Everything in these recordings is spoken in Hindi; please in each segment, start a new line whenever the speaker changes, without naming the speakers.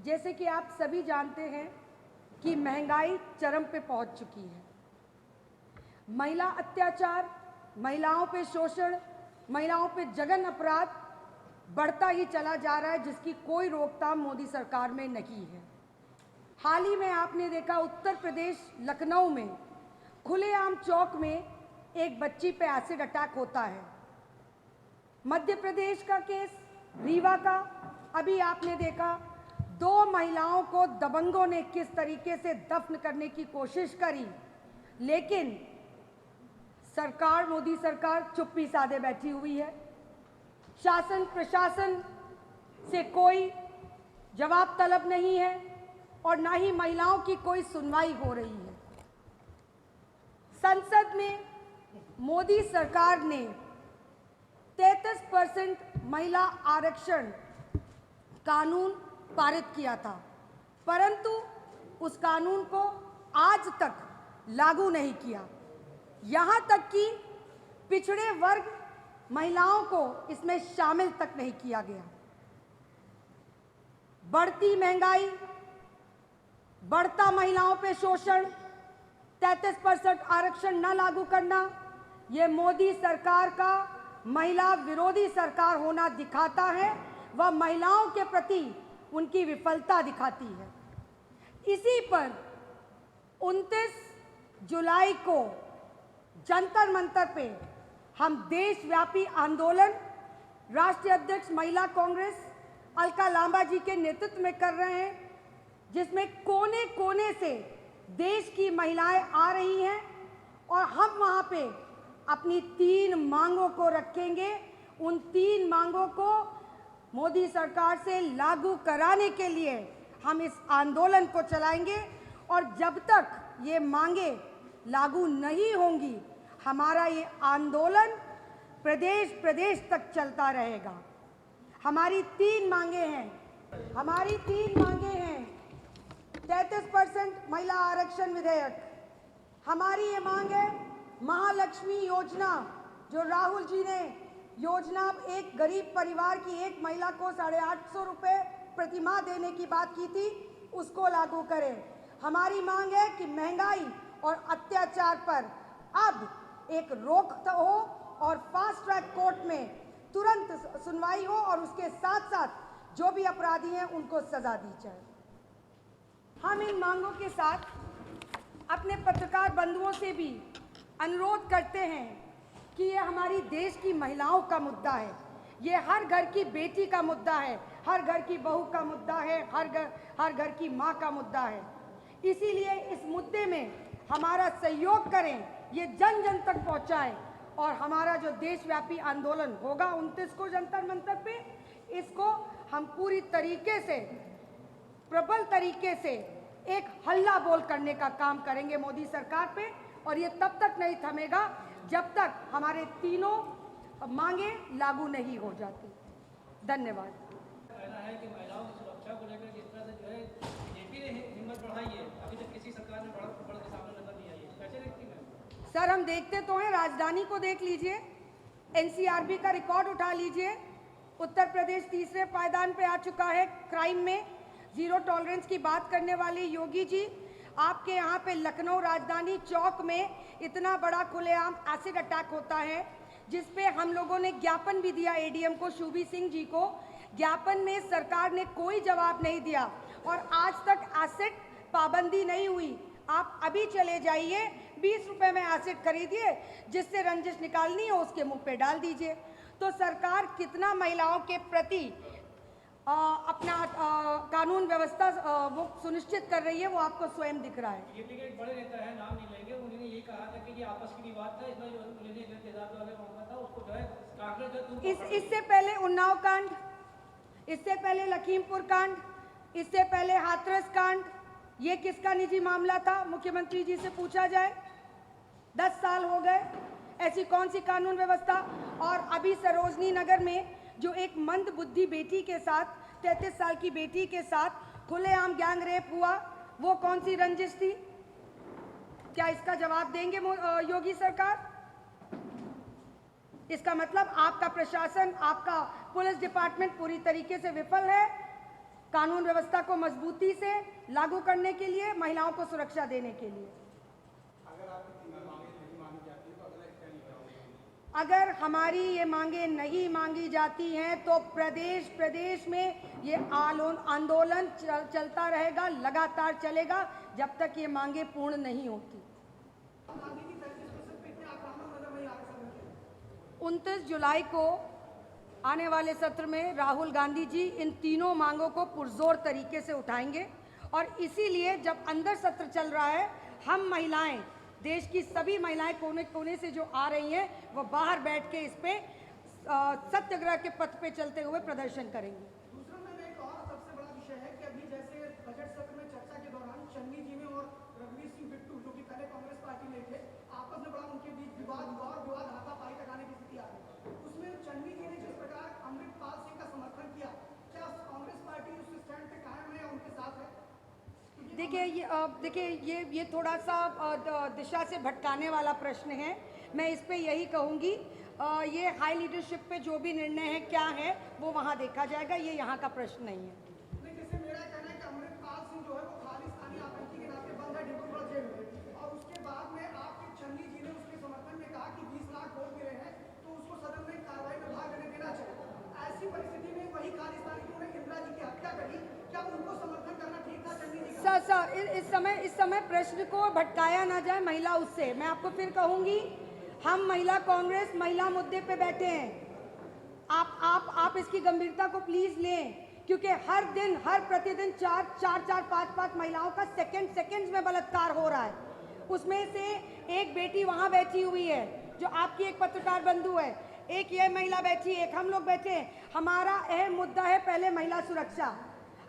जैसे कि आप सभी जानते हैं कि महंगाई चरम पे पहुंच चुकी है। महिला अत्याचार, महिलाओं पे शोषण, महिलाओं पे जघन्य अपराध बढ़ता ही चला जा रहा है, जिसकी कोई रोकथाम मोदी सरकार में नहीं है। हाल ही में आपने देखा उत्तर प्रदेश लखनऊ में खुलेआम चौक में एक बच्ची पे एसिड अटैक होता है। मध्य प्रदेश का केस, रीवा का, अभी आपने देखा 2 महिलाओं को दबंगों ने किस तरीके से दफन करने की कोशिश करी, लेकिन सरकार, मोदी सरकार चुप्पी साधे बैठी हुई है। शासन प्रशासन से कोई जवाब तलब नहीं है और ना ही महिलाओं की कोई सुनवाई हो रही है। संसद में मोदी सरकार ने 33% महिला आरक्षण कानून पारित किया था, परंतु उस कानून को आज तक लागू नहीं किया। यहाँ तक कि पिछड़े वर्ग महिलाओं को इसमें शामिल तक नहीं किया गया। बढ़ती महंगाई, बढ़ता महिलाओं पे शोषण, 33% आरक्षण न लागू करना, ये मोदी सरकार का महिला विरोधी सरकार होना दिखाता है, वह महिलाओं के प्रति उनकी विफलता दिखाती है। इसी पर 29 जुलाई को जंतर मंतर पे हम देशव्यापी आंदोलन राष्ट्रीय अध्यक्ष महिला कांग्रेस अलका लांबा जी के नेतृत्व में कर रहे हैं, जिसमें कोने कोने से देश की महिलाएं आ रही हैं और हम वहां पे अपनी 3 मांगों को रखेंगे। उन 3 मांगों को मोदी सरकार से लागू कराने के लिए हम इस आंदोलन को चलाएंगे और जब तक ये मांगे लागू नहीं होंगी, हमारा ये आंदोलन प्रदेश प्रदेश तक चलता रहेगा। हमारी 3 मांगे हैं। 33% महिला आरक्षण विधेयक, हमारी ये मांग है महालक्ष्मी योजना, जो राहुल जी ने योजना एक गरीब परिवार की एक महिला को 850 रुपये प्रति माह देने की बात की थी, उसको लागू करें। हमारी मांग है कि महंगाई और अत्याचार पर अब एक रोक हो और फास्ट ट्रैक कोर्ट में तुरंत सुनवाई हो और उसके साथ साथ जो भी अपराधी हैं उनको सजा दी जाए। हम इन मांगों के साथ अपने पत्रकार बंधुओं से भी अनुरोध करते हैं कि ये हमारी देश की महिलाओं का मुद्दा है, ये हर घर की बेटी का मुद्दा है, हर घर की बहू का मुद्दा है, हर घर की माँ का मुद्दा है। इसीलिए इस मुद्दे में हमारा सहयोग करें, ये जन जन तक पहुँचाएं और हमारा जो देशव्यापी आंदोलन होगा 29 को जंतर मंतर पे, इसको हम पूरी तरीके से, प्रबल तरीके से एक हल्ला बोल करने का काम करेंगे मोदी सरकार पे, और ये तब तक नहीं थमेगा जब तक हमारे 3 मांगे लागू नहीं हो जाती। धन्यवाद।
कहना है कि महिलाओं की सुरक्षा को लेकर जिस तरह से जो है बीजेपी ने हिम्मत बढ़ाई है, अभी तक किसी सरकार ने बड़ा के सामने नजर नहीं आई है, कैसे देखती हैं?
सर, हम देखते तो हैं, राजधानी को देख लीजिए, एनसीआरबी का रिकॉर्ड उठा लीजिए। उत्तर प्रदेश 3रे पायदान पे आ चुका है क्राइम में। जीरो टॉलरेंस की बात करने वाले योगी जी, आपके यहाँ पे लखनऊ राजधानी चौक में इतना बड़ा खुलेआम एसिड अटैक होता है, जिस पे हम लोगों ने ज्ञापन भी दिया एडीएम को, शूभी सिंह जी को। ज्ञापन में सरकार ने कोई जवाब नहीं दिया और आज तक एसिड पाबंदी नहीं हुई। आप अभी चले जाइए, 20 रुपए में एसिड खरीदिए, जिससे रंजिश निकालनी हो उसके मुंह पे डाल दीजिए। तो सरकार कितना महिलाओं के प्रति अपना कानून व्यवस्था वो सुनिश्चित कर रही है, वो आपको स्वयं दिख रहा है।
बीजेपी के एक बड़े नेता है, नाम नहीं लेंगे, उन्होंने ये कहा था कि ये आपस की विवाद था, इसमें जो तेजाब वाले मामला था उसको जो है कांग्रेस
इससे पहले उन्नाव कांड, इससे पहले लखीमपुर कांड, इससे पहले हाथरस कांड, ये किसका निजी मामला था? मुख्यमंत्री जी से पूछा जाए। 10 साल हो गए, ऐसी कौन सी कानून व्यवस्था? और अभी सरोजनी नगर में जो एक मंद बुद्धि बेटी के साथ, 33 साल की बेटी के साथ खुलेआम गैंग रेप हुआ, वो कौन सी रंजिश थी? क्या इसका जवाब देंगे योगी सरकार? इसका मतलब आपका प्रशासन, आपका पुलिस डिपार्टमेंट पूरी तरीके से विफल है। कानून व्यवस्था को मजबूती से लागू करने के लिए, महिलाओं को सुरक्षा देने के लिए। अगर हमारी ये मांगे नहीं मांगी जाती हैं तो प्रदेश प्रदेश में ये आंदोलन चलता रहेगा, लगातार चलेगा जब तक ये मांगे पूर्ण नहीं होती। 29 जुलाई को आने वाले सत्र में राहुल गांधी जी इन तीनों मांगों को पुरजोर तरीके से उठाएंगे और इसीलिए जब अंदर सत्र चल रहा है, हम महिलाएं, देश की सभी महिलाएं कोने कोने से जो आ रही हैं, वो बाहर बैठ के इस पे सत्याग्रह के पथ पे चलते हुए प्रदर्शन करेंगे।
दूसरा में एक और सबसे बड़ा विषय है कि अभी जैसे बजट सत्र में चर्चा के दौरान चन्नी जी ने और रघुवीर सिंह बिट्टू, जो कि पहले कांग्रेस पार्टी में थे, आपस में बड़ा उनके बीच विवाद हुआ और विवाद हाथापाई तक आने की स्थिति आ गई। उसमें चन्नी जी ने जिस प्रकार अमृतपाल सिंह का समर्थन किया, क्या कांग्रेस पार्टी उस स्टैंड पे कायम है या उनके साथ है?
देखिए ये थोड़ा सा दिशा से भटकाने वाला प्रश्न है। मैं इस पे यही कहूँगी, ये हाई लीडरशिप पे जो भी निर्णय है क्या है वो वहाँ देखा जाएगा, ये यहाँ का प्रश्न नहीं है।
जैसे मेरा कहना है कि अमृतपाल सिंह जो है वो खालिस्तानी आतंकी के नाते बंद है डिब्रूगढ़ जेल में, और उसके बाद में आपके चन्नी जी ने उसके समर्थन में कहा कि 20 लाख वोट मिले हैं तो उसको सदन में कार्रवाई में भाग लेने देना चाहिए। ऐसी परिस्थिति में वही खालिस्तानी जिन्होंने इंदिरा जी की हत्या करी, क्या उनको समर्थन करना ठीक था चन्नी जी का?
सर इस समय प्रश्न को भटकाया ना जाए महिला उससे। मैं आपको फिर कहूंगी, हम महिला कांग्रेस महिला मुद्दे पे बैठे हैं। आप इसकी गंभीरता को प्लीज लें, क्योंकि हर दिन हर प्रतिदिन 4-5 महिलाओं का सेकंड्स में बलात्कार हो रहा है। उसमें से एक बेटी वहां बैठी हुई है जो आपकी एक पत्रकार बंधु है, एक ये महिला बैठी, एक हम लोग बैठे हैं। हमारा अहम मुद्दा है पहले महिला सुरक्षा।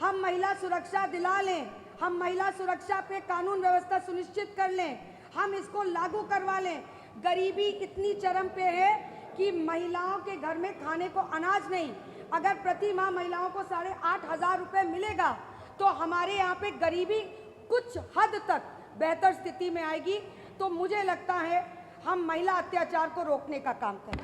हम महिला सुरक्षा दिला लें, हम महिला सुरक्षा पे कानून व्यवस्था सुनिश्चित कर लें, हम इसको लागू करवा लें। गरीबी इतनी चरम पे है कि महिलाओं के घर में खाने को अनाज नहीं। अगर प्रति माह महिलाओं को 8,500 रुपये मिलेगा तो हमारे यहाँ पे गरीबी कुछ हद तक बेहतर स्थिति में आएगी। तो मुझे लगता है हम महिला अत्याचार को रोकने का काम करें।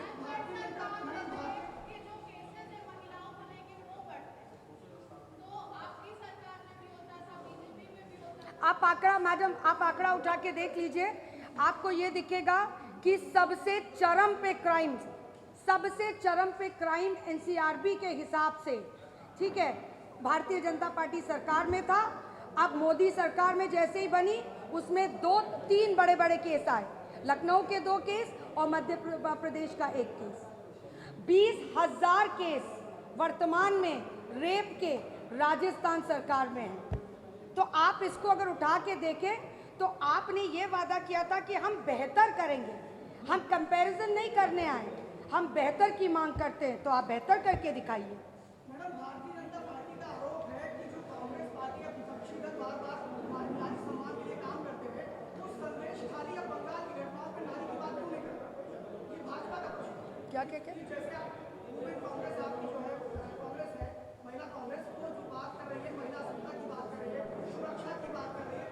आप आंकड़ा उठा के देख लीजिए, आपको ये दिखेगा कि सबसे चरम पे क्राइम एनसीआरबी के हिसाब से, ठीक है, भारतीय जनता पार्टी सरकार में था। अब मोदी सरकार में जैसे ही बनी उसमें 2-3 बड़े केस आए, लखनऊ के 2 केस और मध्य प्रदेश का 1 केस। 20,000 केस वर्तमान में रेप के राजस्थान सरकार में है। तो आप इसको अगर उठा के देखें तो आपने ये वादा किया था कि हम बेहतर करेंगे, हम कंपैरिजन नहीं करने आए, हम बेहतर की मांग करते हैं, तो आप बेहतर करके दिखाइए।
मैडम, भारतीय जनता पार्टी का आरोप है कि जो कांग्रेस पार्टी या विपक्षी दल बार-बार नारी सम्मान के लिए काम करते हैं, वो संदेश खाली या बंगाल की घटनाओं पे नारी की बात क्यों नहीं करते? ये भाजपा का प्रश्न है।
क्या
जैसे आप कांग्रेस, आपकी जो है कांग्रेस है, महिला कांग्रेस, वो जो बात कर रही है, महिला सत्ता की बात कर रही है, सुरक्षा की बात कर रही है,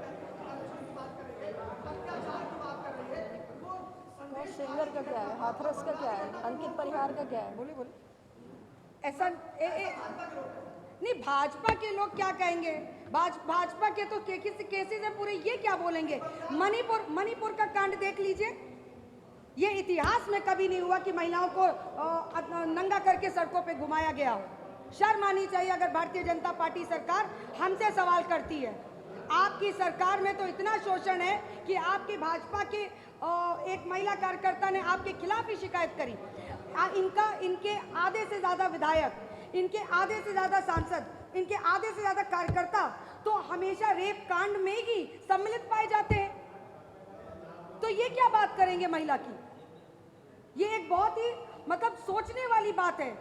आरक्षण की बात कर रही है, अत्याचार की बात कर रही है, वो संदेश
सिंगर का क्या है, हाथरस का क्या है, अंकित परिहार का क्या है?
बोले ऐसा नहीं। भाजपा के लोग क्या कहेंगे? भाजपा के तो केसेस है पूरे, ये क्या बोलेंगे? मणिपुर का कांड देख लीजिए, ये इतिहास में कभी नहीं हुआ कि महिलाओं को नंगा करके सड़कों पे घुमाया गया हो। शर्म आनी चाहिए अगर भारतीय जनता पार्टी सरकार हमसे सवाल करती है। आपकी सरकार में तो इतना शोषण है कि आपकी भाजपा के एक महिला कार्यकर्ता ने आपके खिलाफ ही शिकायत करी। इनके आधे से ज़्यादा विधायक, इनके आधे से ज़्यादा सांसद, इनके आधे से ज़्यादा कार्यकर्ता तो हमेशा रेप कांड में ही सम्मिलित पाए जाते हैं। तो ये क्या बात करेंगे महिला की? ये एक बहुत ही सोचने वाली बात है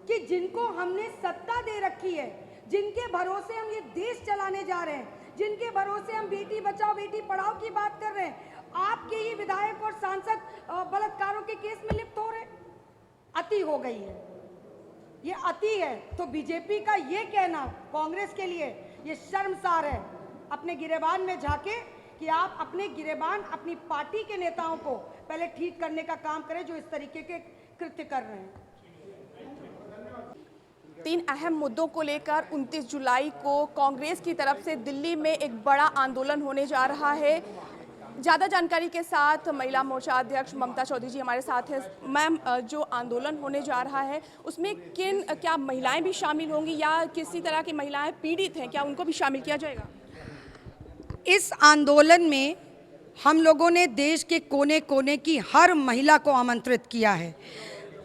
कि जिनको हमने सत्ता दे रखी है, जिनके भरोसे हम ये देश चलाने जा रहे हैं, जिनके भरोसे हम बेटी बचाओ बेटी पढ़ाओ की बात कर रहे हैं, आपके ही विधायक और सांसद बलात्कारों के केस में लिप्त हो रहे। अति हो गई है, ये अति है। तो बीजेपी का ये कहना कांग्रेस के लिए ये शर्मसार है। अपने गिरेबान में झांके कि आप अपने गिरेबान, अपनी पार्टी के नेताओं को पहले ठीक करने का काम करें जो इस तरीके के कृत्य कर रहे हैं।
तीन अहम मुद्दों को लेकर 29 जुलाई को कांग्रेस की तरफ से दिल्ली में एक बड़ा आंदोलन होने जा रहा है। ज़्यादा जानकारी के साथ महिला मोर्चा अध्यक्ष ममता चौधरी जी हमारे साथ है। मैम, जो आंदोलन होने जा रहा है उसमें क्या महिलाएं भी शामिल होंगी या किसी तरह की महिलाएं पीड़ित हैं, क्या उनको भी शामिल किया जाएगा?
इस आंदोलन में हम लोगों ने देश के कोने कोने की हर महिला को आमंत्रित किया है।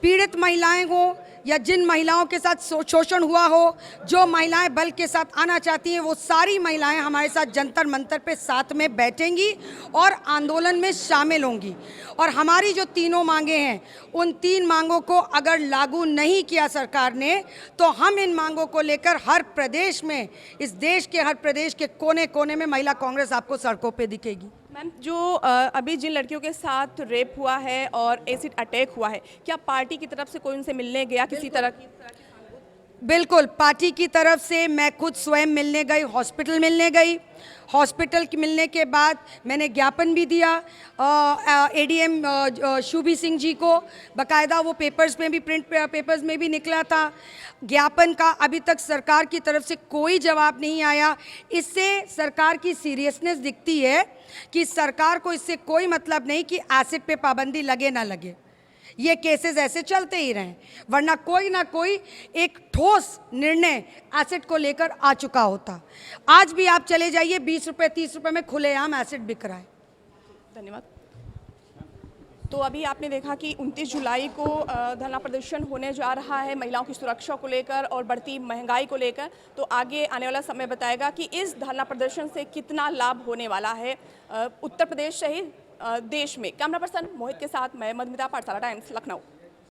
पीड़ित महिलाएं हो या जिन महिलाओं के साथ शोषण हुआ हो, जो महिलाएं बल के साथ आना चाहती हैं, वो सारी महिलाएं हमारे साथ जंतर मंतर पे साथ में बैठेंगी और आंदोलन में शामिल होंगी। और हमारी जो तीनों मांगे हैं, उन तीन मांगों को अगर लागू नहीं किया सरकार ने, तो हम इन मांगों को लेकर हर प्रदेश में, इस देश के हर प्रदेश के कोने कोने में महिला कांग्रेस आपको सड़कों पे दिखेगी।
मैम, जो अभी जिन लड़कियों के साथ रेप हुआ है और एसिड अटैक हुआ है, क्या पार्टी की तरफ से कोई उनसे मिलने गया किसी तरह की?
बिल्कुल, पार्टी की तरफ से मैं खुद स्वयं मिलने गई, हॉस्पिटल मिलने गई। हॉस्पिटल के मिलने के बाद मैंने ज्ञापन भी दिया एडीएम शुभी सिंह जी को, बकायदा वो पेपर्स में भी, प्रिंट पेपर्स में भी निकला था। ज्ञापन का अभी तक सरकार की तरफ से कोई जवाब नहीं आया। इससे सरकार की सीरियसनेस दिखती है कि सरकार को इससे कोई मतलब नहीं कि एसिड पे पाबंदी लगे ना लगे, ये केसेस ऐसे चलते ही रहें, वरना कोई ना कोई एक ठोस निर्णय एसिड को लेकर आ चुका होता। आज भी आप चले जाइए, 20 रुपये 30 रुपये में खुलेआम एसिड बिक रहा है।
धन्यवाद। तो अभी आपने देखा कि 29 जुलाई को धरना प्रदर्शन होने जा रहा है महिलाओं की सुरक्षा को लेकर और बढ़ती महंगाई को लेकर। तो आगे आने वाला समय बताएगा कि इस धरना प्रदर्शन से कितना लाभ होने वाला है उत्तर प्रदेश सहित देश में। कैमरा पर्सन मोहित के साथ मैं मधुमिता, पाठशाला टाइम्स, लखनऊ।